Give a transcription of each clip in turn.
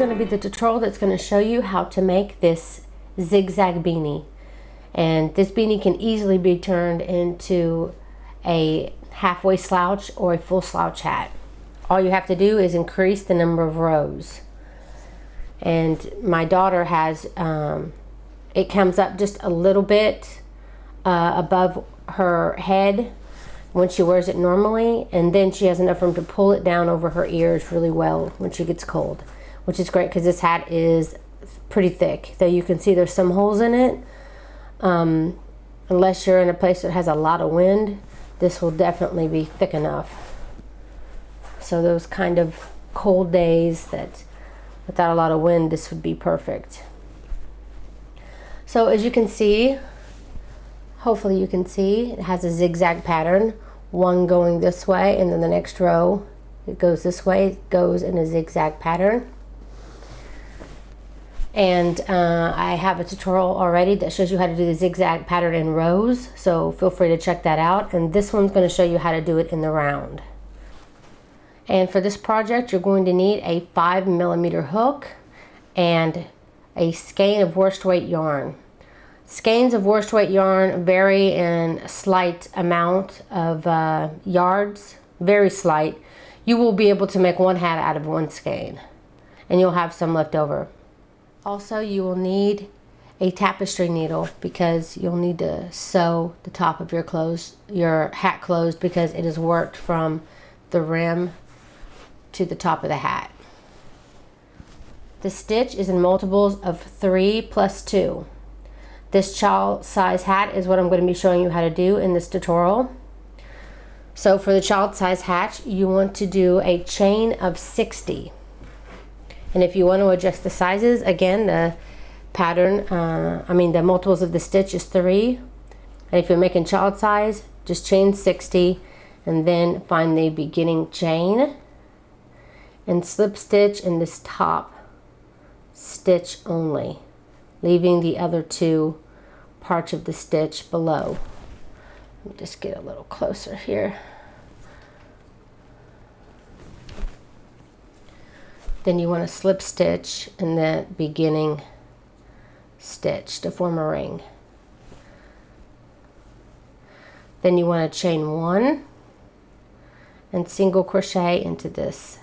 going to be the tutorial that's going to show you how to make this zigzag beanie. And this beanie can easily be turned into a halfway slouch or a full slouch hat. All you have to do is increase the number of rows. And my daughter has, it comes up just a little bit above her head when she wears it normally, and then she has enough room to pull it down over her ears really well when she gets cold, which is great because this hat is pretty thick. Though you can see there's some holes in it. Unless you're in a place that has a lot of wind, this will definitely be thick enough. So those kind of cold days that without a lot of wind, this would be perfect. So as you can see, hopefully you can see, it has a zigzag pattern, one going this way, and then the next row it goes this way, it goes in a zigzag pattern. And I have a tutorial already that shows you how to do the zigzag pattern in rows, so feel free to check that out. And this one's going to show you how to do it in the round. And for this project, you're going to need a 5mm hook and a skein of worsted weight yarn. Skeins of worsted weight yarn vary in a slight amount of yards, very slight. You will be able to make one hat out of one skein, and you'll have some left over. Also, you will need a tapestry needle because you'll need to sew the top of your hat closed, because it is worked from the rim to the top of the hat. The stitch is in multiples of 3 plus 2. This child size hat is what I'm going to be showing you how to do in this tutorial. So for the child size hat, you want to do a chain of 60. And if you want to adjust the sizes, again, the pattern, the multiples of the stitch is 3. And if you're making child size, just chain 60 and then find the beginning chain and slip stitch in this top stitch only, leaving the other 2 parts of the stitch below. Let me just get a little closer here. Then you want to slip stitch in the beginning stitch to form a ring. Then you want to chain 1 and single crochet into this.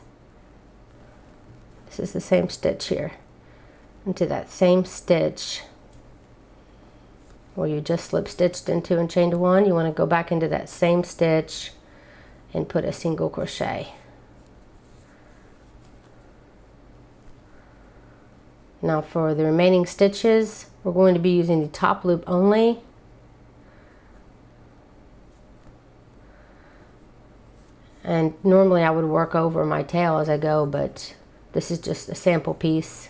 This is the same stitch here. Into that same stitch where you just slip stitched into and chained 1, you want to go back into that same stitch and put a single crochet. Now for the remaining stitches, we're going to be using the top loop only. And normally I would work over my tail as I go, but this is just a sample piece.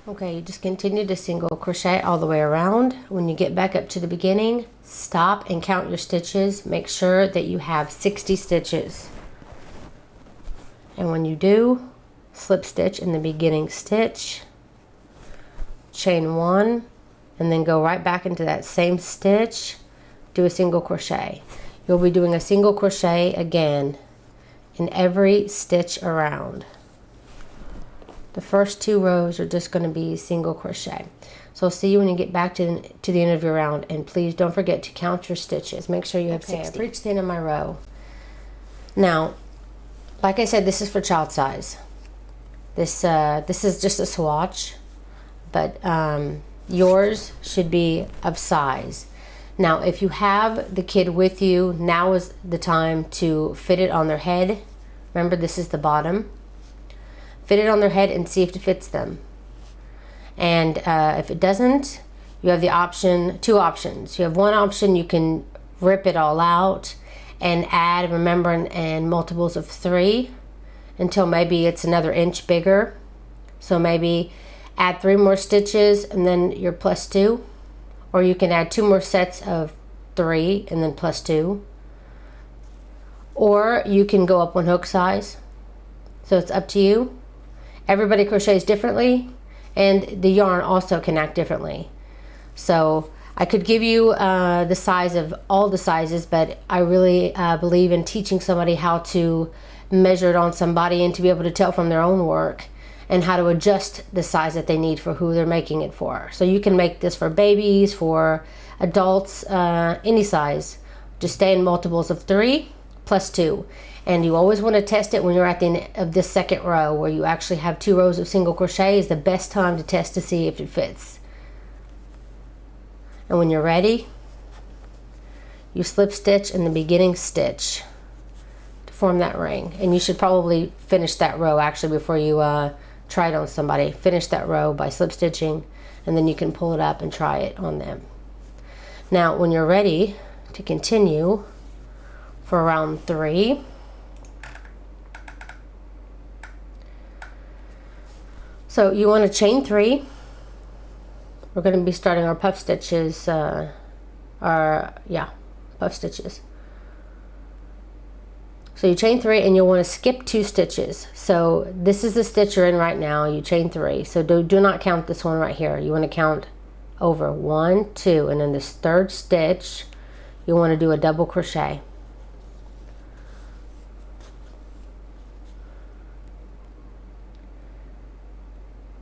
Okay, you just continue to single crochet all the way around. When you get back up to the beginning, stop and count your stitches. Make sure that you have 60 stitches. And when you do, slip stitch in the beginning stitch, chain 1, and then go right back into that same stitch, do a single crochet. You'll be doing a single crochet again in every stitch around. The first 2 rows are just going to be single crochet. So I'll see you when you get back to the end of your round, and please don't forget to count your stitches. Make sure you have 60. I've reached the end of my row. Now, like I said, this is for child size. This is just a swatch, but yours should be of size. Now, if you have the kid with you, now is the time to fit it on their head. Remember, this is the bottom. Fit it on their head and see if it fits them. And if it doesn't, you have the 2 options. You have one option, you can rip it all out and add, remember, in multiples of 3 until maybe it's another inch bigger. So maybe add 3 more stitches and then you're plus 2. Or you can add 2 more sets of 3 and then plus 2. Or you can go up 1 hook size. So it's up to you. Everybody crochets differently, and the yarn also can act differently. So I could give you the size of all the sizes, but I really believe in teaching somebody how to measure it on somebody and to be able to tell from their own work and how to adjust the size that they need for who they're making it for. So you can make this for babies, for adults, any size. Just stay in multiples of 3 plus 2. And you always want to test it when you're at the end of this second row, where you actually have 2 rows of single crochet is the best time to test to see if it fits. And when you're ready, you slip stitch in the beginning stitch to form that ring. And you should probably finish that row actually before you try it on somebody. Finish that row by slip stitching, and then you can pull it up and try it on them. Now when you're ready to continue for round 3, so you want to chain 3. We're going to be starting our puff stitches, puff stitches. So you chain 3 and you'll want to skip 2 stitches. So this is the stitch you're in right now. You chain 3. So do not count this one right here. You want to count over 1, 2, and then this third stitch, you want to do a double crochet.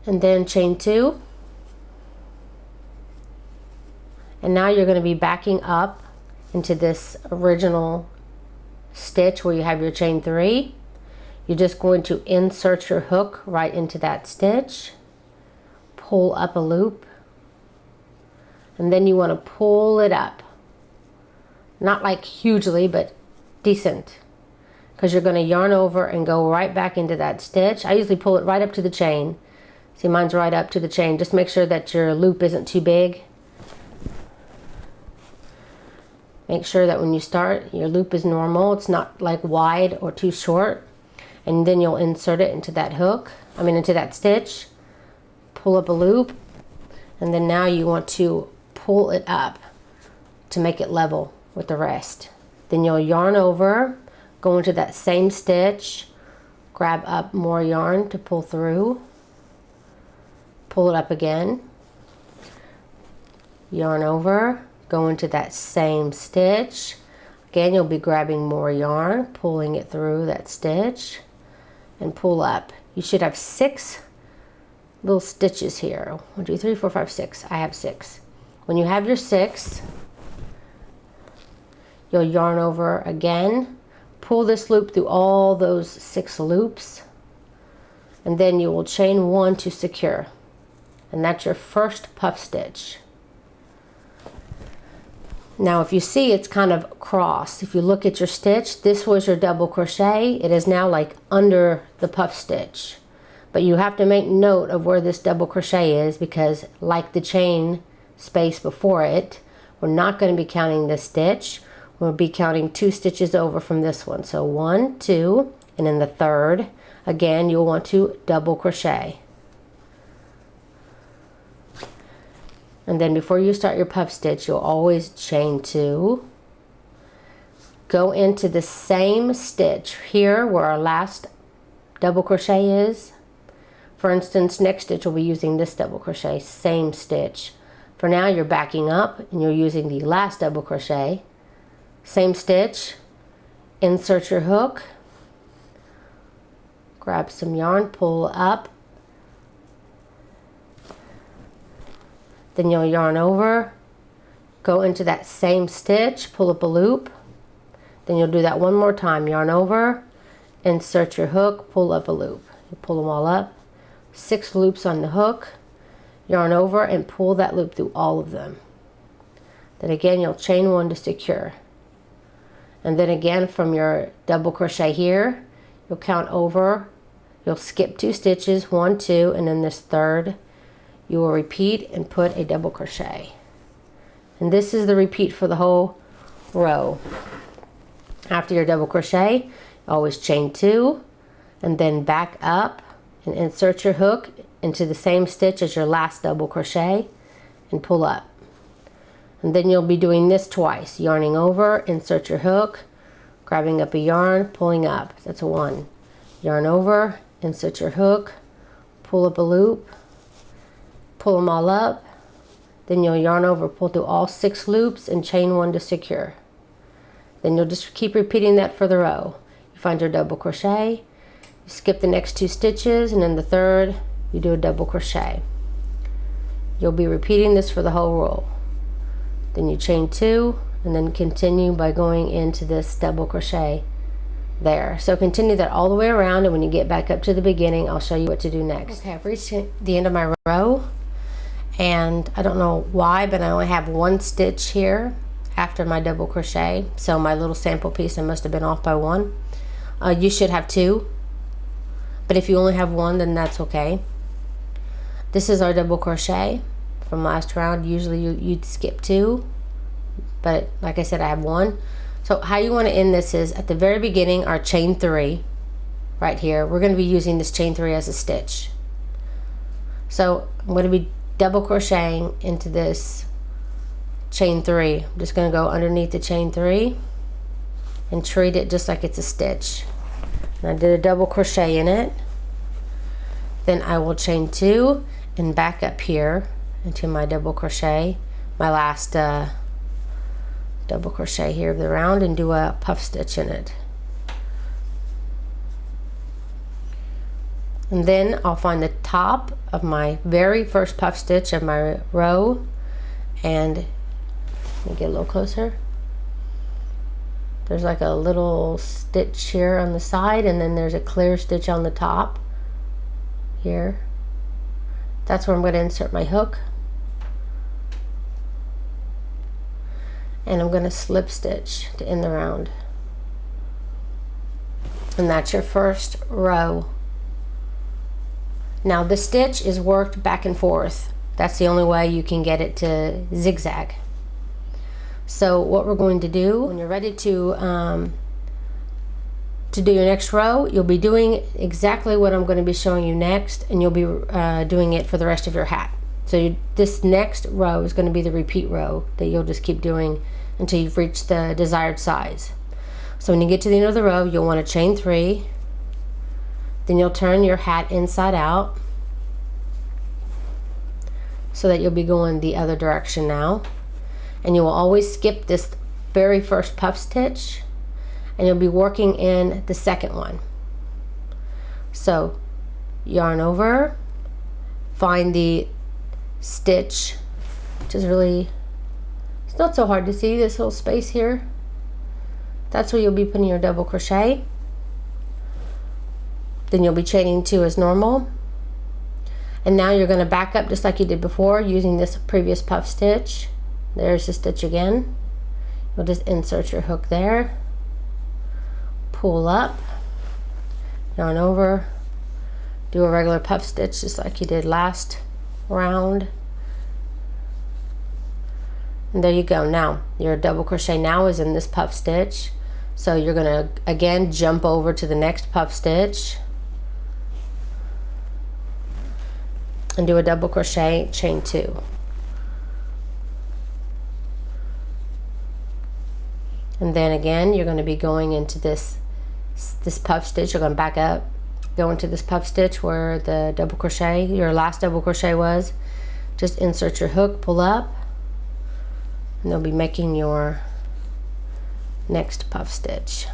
And then chain 2. And now you're going to be backing up into this original stitch where you have your chain 3. You're just going to insert your hook right into that stitch, pull up a loop, and then you want to pull it up. Not like hugely, but decent, because you're going to yarn over and go right back into that stitch. I usually pull it right up to the chain. See, mine's right up to the chain. Just make sure that your loop isn't too big. Make sure that when you start, your loop is normal. It's not like wide or too short. And then you'll insert it into that hook, into that stitch, pull up a loop, and then now you want to pull it up to make it level with the rest. Then you'll yarn over, go into that same stitch, grab up more yarn to pull through, pull it up again, yarn over, go into that same stitch. Again, you'll be grabbing more yarn, pulling it through that stitch, and pull up. You should have 6 little stitches here. 1, 2, 3, 4, 5, 6. I have 6. When you have your 6, you'll yarn over again, pull this loop through all those 6 loops, and then you will chain 1 to secure. And that's your first puff stitch. Now if you see, it's kind of crossed. If you look at your stitch, this was your double crochet. It is now like under the puff stitch. But you have to make note of where this double crochet is, because like the chain space before it, we're not going to be counting this stitch. We'll be counting 2 stitches over from this one. So 1, 2, and in the third, again, you'll want to double crochet. And then before you start your puff stitch, you'll always chain 2. Go into the same stitch here where our last double crochet is. For instance, next stitch we'll be using this double crochet, same stitch. For now you're backing up and you're using the last double crochet. Same stitch, insert your hook, grab some yarn, pull up, then you'll yarn over, go into that same stitch, pull up a loop, then you'll do that one more time, yarn over, insert your hook, pull up a loop. You pull them all up, 6 loops on the hook, yarn over and pull that loop through all of them. Then again you'll chain 1 to secure. And then again from your double crochet here, you'll count over, you'll skip 2 stitches, 1, 2, and then this third, you will repeat and put a double crochet. And this is the repeat for the whole row. After your double crochet, always chain 2, and then back up and insert your hook into the same stitch as your last double crochet and pull up. And then you'll be doing this twice, yarning over, insert your hook, grabbing up a yarn, pulling up. That's a 1. Yarn over, insert your hook, pull up a loop, pull them all up, Then you'll yarn over, pull through all 6 loops and chain 1 to secure. Then you'll just keep repeating that for the row. You find your double crochet, you skip the next 2 stitches, and in the third you do a double crochet. You'll be repeating this for the whole row. Then you chain 2 and then continue by going into this double crochet there. So continue that all the way around, and when you get back up to the beginning, I'll show you what to do next. Okay, I've reached the end of my row, and I don't know why, but I only have 1 stitch here after my double crochet. So my little sample piece, I must have been off by 1. You should have 2, but if you only have 1, then that's okay. This is our double crochet from last round. Usually you'd skip 2, but like I said, I have 1. So how you want to end this is at the very beginning, our chain 3 right here. We're going to be using this chain 3 as a stitch. So I'm going to be double crocheting into this chain 3. I'm just going to go underneath the chain 3 and treat it just like it's a stitch. And I did a double crochet in it. Then I will chain 2 and back up here into my double crochet, my last double crochet here of the round, and do a puff stitch in it. And then I'll find the top of my very first puff stitch of my row, and let me get a little closer. There's like a little stitch here on the side, and then there's a clear stitch on the top here. That's where I'm going to insert my hook, and I'm going to slip stitch to end the round. And that's your first row. Now the stitch is worked back and forth. That's the only way you can get it to zigzag. So what we're going to do, when you're ready to do your next row, you'll be doing exactly what I'm going to be showing you next, and you'll be doing it for the rest of your hat. So this next row is going to be the repeat row that you'll just keep doing until you've reached the desired size. So when you get to the end of the row, you'll want to chain 3, then you'll turn your hat inside out so that you'll be going the other direction now. And you will always skip this very first puff stitch, and you'll be working in the second one. So yarn over, find the stitch, which is really, it's not so hard to see, this little space here. That's where you'll be putting your double crochet. Then you'll be chaining 2 as normal. And now you're going to back up just like you did before using this previous puff stitch. There's the stitch again. You'll just insert your hook there, pull up, yarn over, do a regular puff stitch just like you did last round. And there you go. Now your double crochet now is in this puff stitch. So you're going to again jump over to the next puff stitch and do a double crochet, chain 2. And then again, you're going to be going into this puff stitch. You're going to back up, go into this puff stitch where the double crochet, your last double crochet was. Just insert your hook, pull up, and you'll be making your next puff stitch.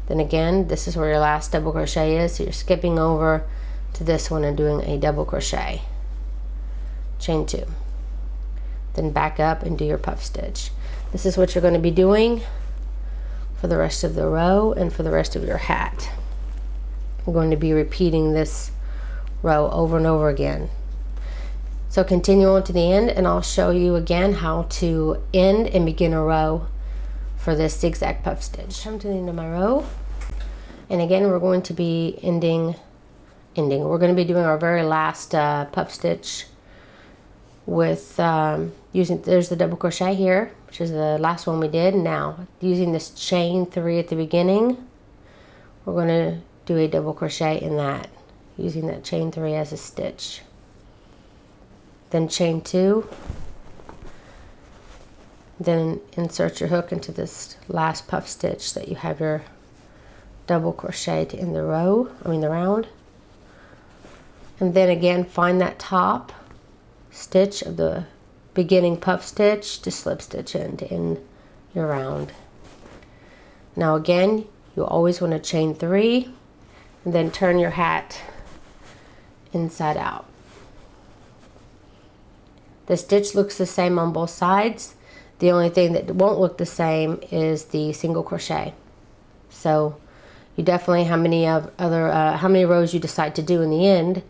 Then again, this is where your last double crochet is. So you're skipping over to this one and doing a double crochet, chain 2. Then back up and do your puff stitch. This is what you're going to be doing for the rest of the row and for the rest of your hat. I'm going to be repeating this row over and over again. So continue on to the end, and I'll show you again how to end and begin a row for this zigzag puff stitch. Come to the end of my row, and again we're going to be ending. We're going to be doing our very last puff stitch with there's the double crochet here, which is the last one we did. Now using this chain 3 at the beginning, we're going to do a double crochet in that, using that chain 3 as a stitch. Then chain 2, then insert your hook into this last puff stitch that you have your double crochet to end the round. And then again find that top stitch of the beginning puff stitch to slip stitch into in your round. Now again, you always want to chain 3 and then turn your hat inside out. The stitch looks the same on both sides. The only thing that won't look the same is the single crochet. So you definitely, how many rows you decide to do in the end,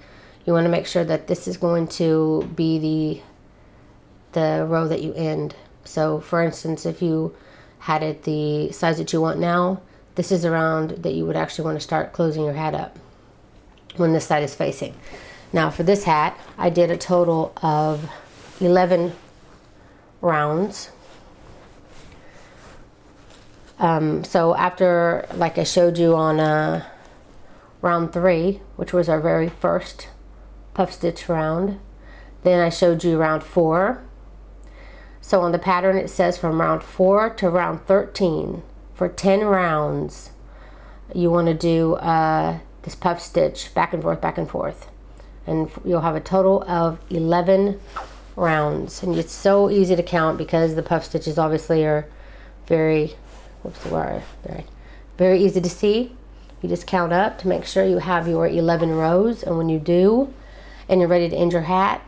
you want to make sure that this is going to be the row that you end. So for instance, if you had it the size that you want now, this is around that you would actually want to start closing your hat up when this side is facing. Now for this hat, I did a total of 11 rounds. So after, like I showed you on round 3, which was our very first puff stitch round, then I showed you round 4. So on the pattern it says from round 4 to round 13, for 10 rounds, you want to do this puff stitch back and forth, and you'll have a total of 11 rounds. And it's so easy to count because the puff stitches obviously are very, very easy to see. You just count up to make sure you have your 11 rows, and when you do and you're ready to end your hat,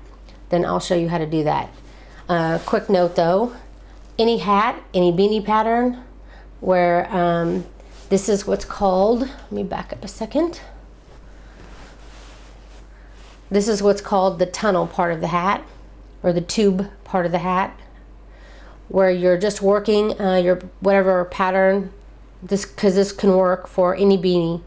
then I'll show you how to do that. Quick note though, any hat, any beanie pattern where this is what's called, let me back up a second. This is what's called the tunnel part of the hat, or the tube part of the hat, where you're just working your whatever pattern, because this can work for any beanie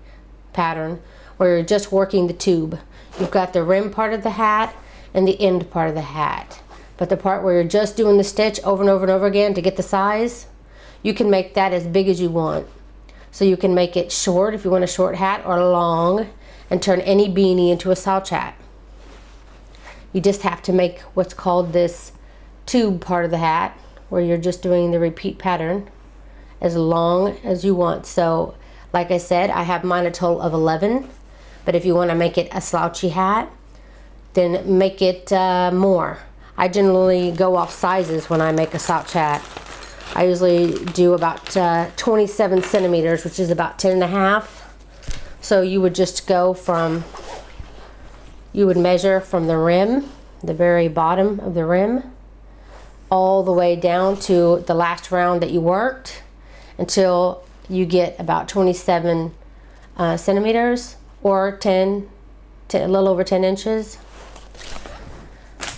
pattern, where you're just working the tube. You've got the rim part of the hat and the end part of the hat. But the part where you're just doing the stitch over and over and over again to get the size, you can make that as big as you want. So you can make it short if you want a short hat, or long, and turn any beanie into a slouch hat. You just have to make what's called this tube part of the hat, where you're just doing the repeat pattern as long as you want. So like I said, I have mine a total of 11, but if you want to make it a slouchy hat, then make it more. I generally go off sizes when I make a slouch hat. I usually do about 27 centimeters, which is about 10.5. So you would just go from, you would measure from the rim, the very bottom of the rim, all the way down to the last round that you worked, until you get about 27 centimeters, or a little over 10 inches.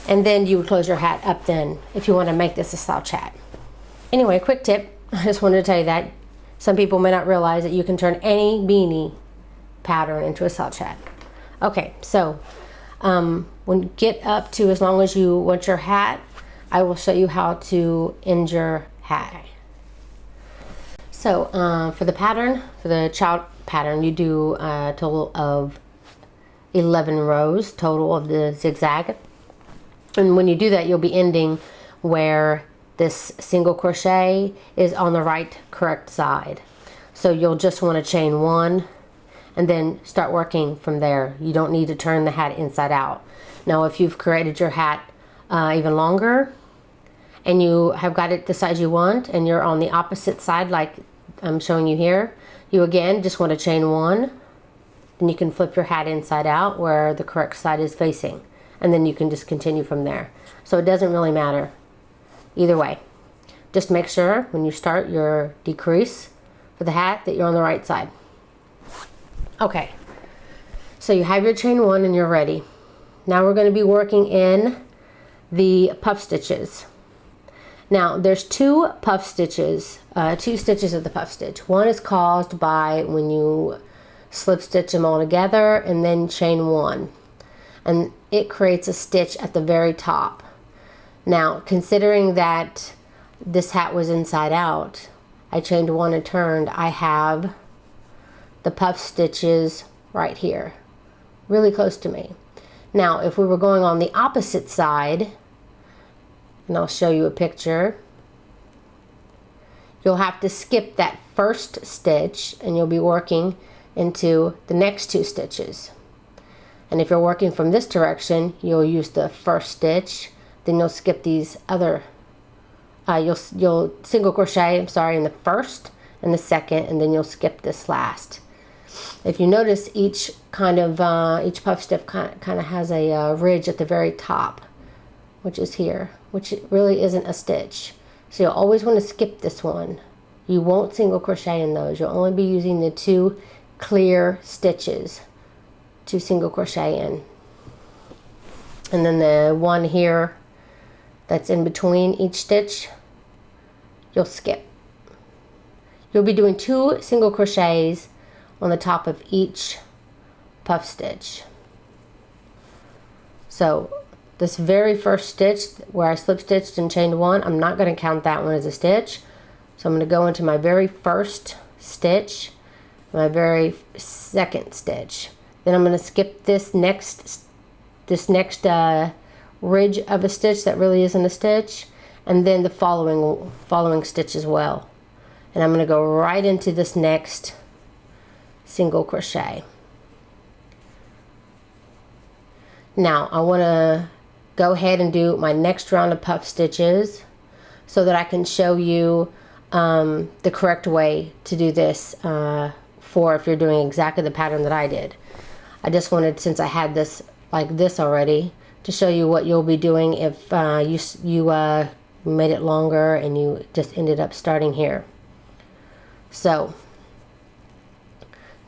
And then you would close your hat up then if you want to make this a slouch hat. Anyway, quick tip, I just wanted to tell you that. Some people may not realize that you can turn any beanie pattern into a slouch hat. Okay, so when you get up to as long as you want your hat, I will show you how to end your hat. So for the pattern, for the child pattern, you do a total of 11 rows total of the zigzag. And when you do that, you'll be ending where this single crochet is on the right correct side. So you'll just want to chain 1 and then start working from there. You don't need to turn the hat inside out. Now if you've created your hat even longer and you have got it the size you want, and you're on the opposite side like I'm showing you here, you again just want to chain 1, then you can flip your hat inside out where the correct side is facing, and then you can just continue from there. So it doesn't really matter either way. Just make sure when you start your decrease for the hat that you're on the right side. Okay, so you have your chain 1 and you're ready. Now we're going to be working in the puff stitches. Now there's 2 puff stitches, 2 stitches of the puff stitch. One is caused by when you slip stitch them all together and then chain 1, and it creates a stitch at the very top. Now considering that this hat was inside out, I chained 1 and turned, I have the puff stitches right here, really close to me. Now if we were going on the opposite side, and I'll show you a picture, you'll have to skip that first stitch and you'll be working into the next 2 stitches. And if you're working from this direction, you'll use the first stitch, then you'll skip these other, you'll single crochet, I'm sorry, in the first and the second, and then you'll skip this last. If you notice, each puff stiff kind of has a ridge at the very top, which is here, which really isn't a stitch. So you'll always want to skip this one. You won't single crochet in those. You'll only be using the 2 clear stitches to single crochet in. And then the one here that's in between each stitch, you'll skip. You'll be doing 2 single crochets on the top of each puff stitch. So this very first stitch where I slip stitched and chained 1, I'm not going to count that one as a stitch. So I'm going to go into my very first stitch, my very second stitch. Then I'm going to skip this next ridge of a stitch that really isn't a stitch, and then the following stitch as well. And I'm going to go right into this next single crochet. Now I want to go ahead and do my next round of puff stitches so that I can show you the correct way to do this for if you're doing exactly the pattern that I did. I just wanted, since I had this like this already, to show you what you'll be doing if you made it longer and you just ended up starting here. So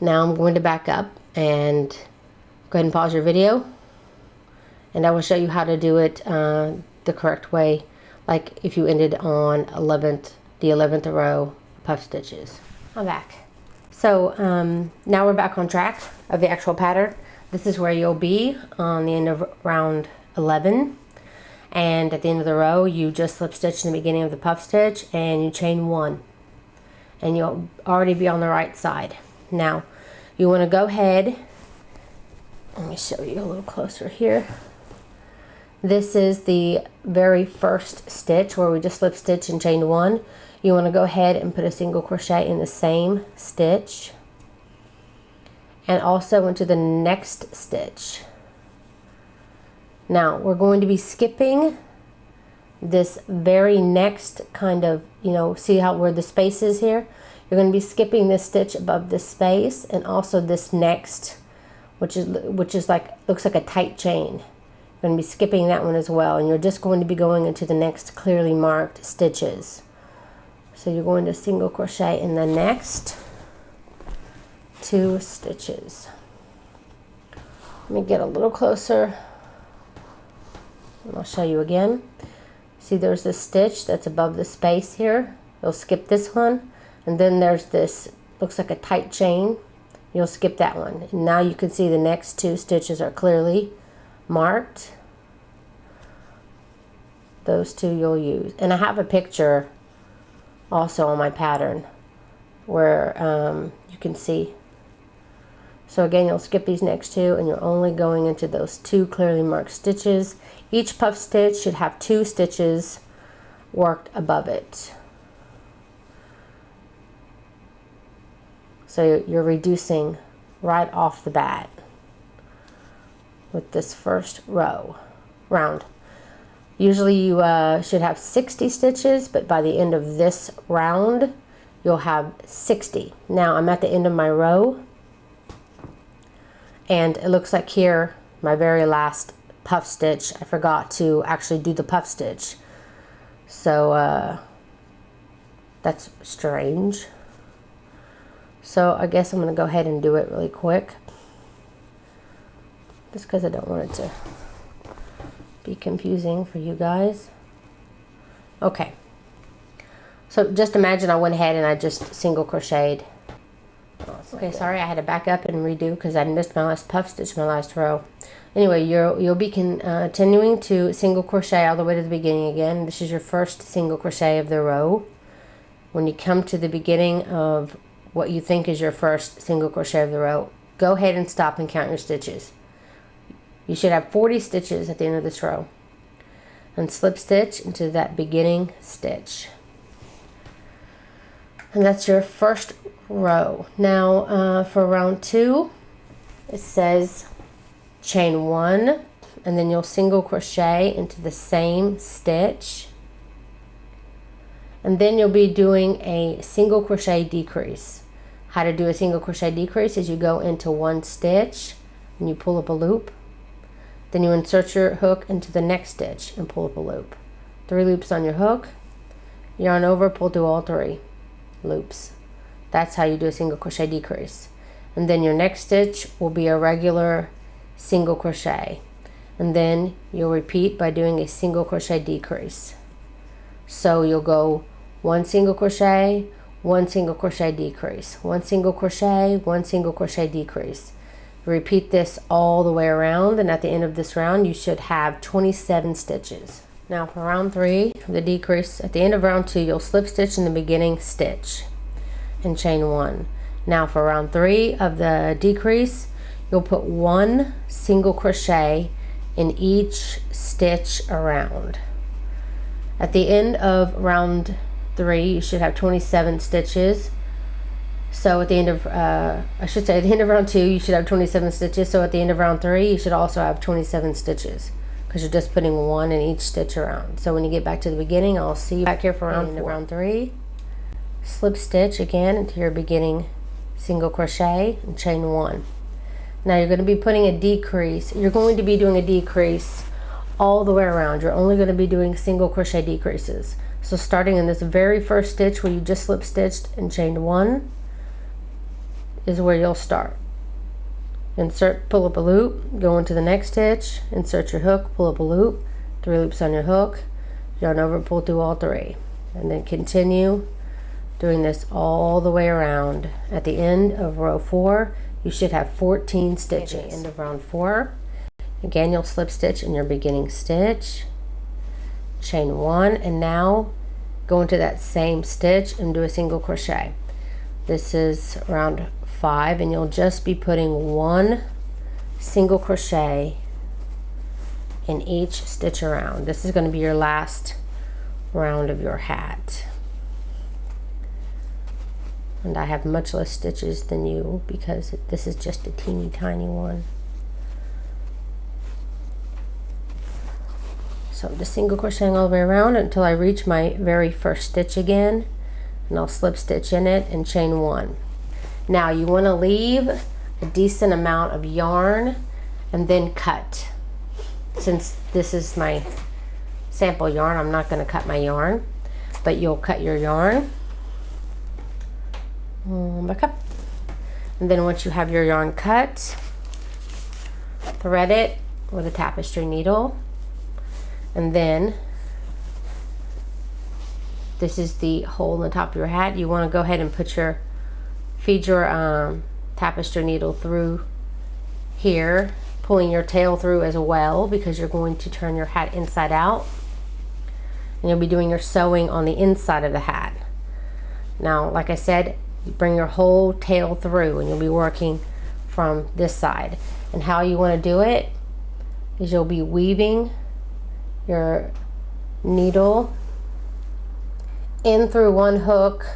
now I'm going to back up and go ahead and pause your video, and I will show you how to do it the correct way, like if you ended on the 11th row puff stitches. I'm back. So now we're back on track of the actual pattern. This is where you'll be on the end of round 11, and at the end of the row you just slip stitch in the beginning of the puff stitch and you chain 1, and you'll already be on the right side. Now you want to go ahead, let me show you a little closer here. This is the very first stitch where we just slip stitch and chain 1. You want to go ahead and put a single crochet in the same stitch and also into the next stitch. Now we're going to be skipping this very next kind of, see how where the space is here? You're going to be skipping this stitch above this space, and also this next, which is like, looks like a tight chain. You're going to be skipping that one as well, and you're just going to be going into the next clearly marked stitches. So you're going to single crochet in the next 2 stitches. Let me get a little closer and I'll show you again. See, there's this stitch that's above the space here. You'll skip this one, and then there's this, looks like a tight chain. You'll skip that one. And now you can see the next 2 stitches are clearly marked. Those 2 you'll use. And I have a picture also on my pattern where you can see. So again, you'll skip these next 2, and you're only going into those 2 clearly marked stitches. Each puff stitch should have 2 stitches worked above it. So you're reducing right off the bat with this first round. Usually you should have 60 stitches, but by the end of this round, you'll have 60. Now I'm at the end of my row, and it looks like here, my very last puff stitch, I forgot to actually do the puff stitch. So that's strange. So I guess I'm going to go ahead and do it really quick, just because I don't want it to be confusing for you guys. Okay, so just imagine I went ahead and I just single crocheted. Okay, sorry, I had to back up and redo because I missed my last puff stitch, my last row. Anyway, you'll be continuing to single crochet all the way to the beginning again. This is your first single crochet of the row. When you come to the beginning of what you think is your first single crochet of the row, go ahead and stop and count your stitches. You should have 40 stitches at the end of this row. And slip stitch into that beginning stitch. And that's your first row. Now for round 2, it says chain 1 and then you'll single crochet into the same stitch, and then you'll be doing a single crochet decrease. How to do a single crochet decrease is you go into one stitch and you pull up a loop, then you insert your hook into the next stitch and pull up a loop. 3 loops on your hook, yarn over, pull through all 3 loops. That's how you do a single crochet decrease. And then your next stitch will be a regular single crochet, and then you'll repeat by doing a single crochet decrease. So you'll go 1 single crochet, 1 single crochet decrease, 1 single crochet, 1 single crochet decrease. Repeat this all the way around, and at the end of this round you should have 27 stitches. Now for round 3 of the decrease, at the end of round 2 you'll slip stitch in the beginning stitch and chain 1. Now for round 3 of the decrease, you'll put 1 single crochet in each stitch around. At the end of round 3 you should have 27 stitches. So at the end of at the end of round 2 you should have 27 stitches. So at the end of round 3 you should also have 27 stitches, because you're just putting 1 in each stitch around. So when you get back to the beginning, I'll see you back here for round 4. Round 3, slip stitch again into your beginning single crochet and chain 1. Now you're going to be putting a decrease. You're going to be doing a decrease all the way around. You're only going to be doing single crochet decreases. So starting in this very first stitch where you just slip stitched and chained 1 is where you'll start. Insert, pull up a loop, go into the next stitch, insert your hook, pull up a loop, 3 loops on your hook, yarn over, pull through all 3, and then continue doing this all the way around. At the end of row 4 you should have 14 stitches. At the end of round 4, again you'll slip stitch in your beginning stitch, chain 1, and now go into that same stitch and do a single crochet. This is round 5, and you'll just be putting 1 single crochet in each stitch around. This is going to be your last round of your hat. And I have much less stitches than you because this is just a teeny tiny one. So I'm just single crocheting all the way around until I reach my very first stitch again, and I'll slip stitch in it and chain 1. Now you want to leave a decent amount of yarn and then cut. Since this is my sample yarn, I'm not going to cut my yarn, but you'll cut your yarn back up, and then once you have your yarn cut, thread it with a tapestry needle, and then this is the hole in the top of your hat. You want to go ahead and feed your tapestry needle through here, pulling your tail through as well, because you're going to turn your hat inside out, and you'll be doing your sewing on the inside of the hat. Now, like I said, you bring your whole tail through, and you'll be working from this side. And how you want to do it is you'll be weaving your needle in through one hook,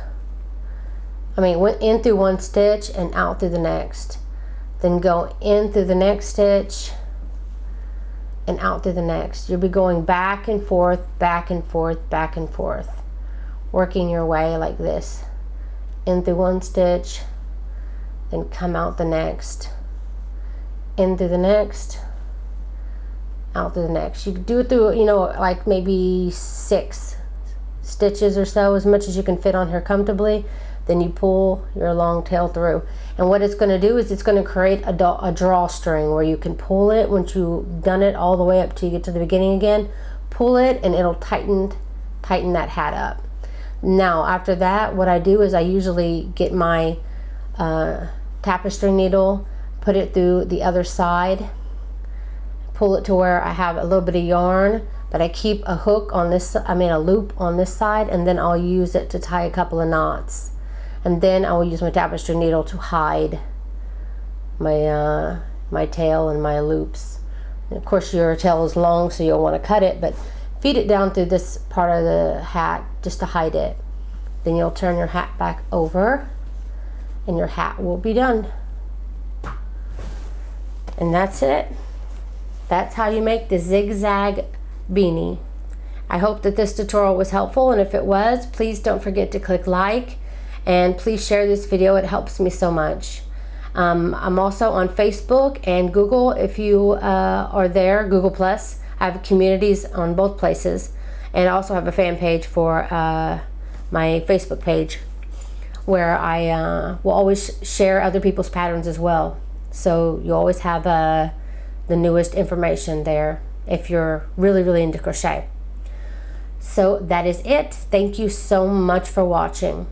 in through one stitch and out through the next. Then go in through the next stitch and out through the next. You'll be going back and forth, back and forth, back and forth, working your way like this. In through one stitch, then come out the next, in through the next, out through the next. You do it through, like maybe 6 stitches or so, as much as you can fit on here comfortably. Then you pull your long tail through, and what it's going to do is it's going to create a drawstring where you can pull it. Once you've done it all the way up till you get to the beginning again, pull it and it'll tighten that hat up. Now after that, what I do is I usually get my tapestry needle, put it through the other side, pull it to where I have a little bit of yarn, but I keep a hook on this, a loop on this side, and then I'll use it to tie a couple of knots. And then I will use my tapestry needle to hide my my tail and my loops. And of course your tail is long, so you'll want to cut it, but feed it down through this part of the hat just to hide it. Then you'll turn your hat back over and your hat will be done. And that's it. That's how you make the Zig Zag beanie. I hope that this tutorial was helpful, and if it was, please don't forget to click like, and please share this video. It helps me so much. I'm also on Facebook and Google. If you are there, Google Plus. I have communities on both places, and I also have a fan page for my Facebook page, where I will always share other people's patterns as well. So you always have the newest information there if you're really into crochet. So that is it. Thank you so much for watching.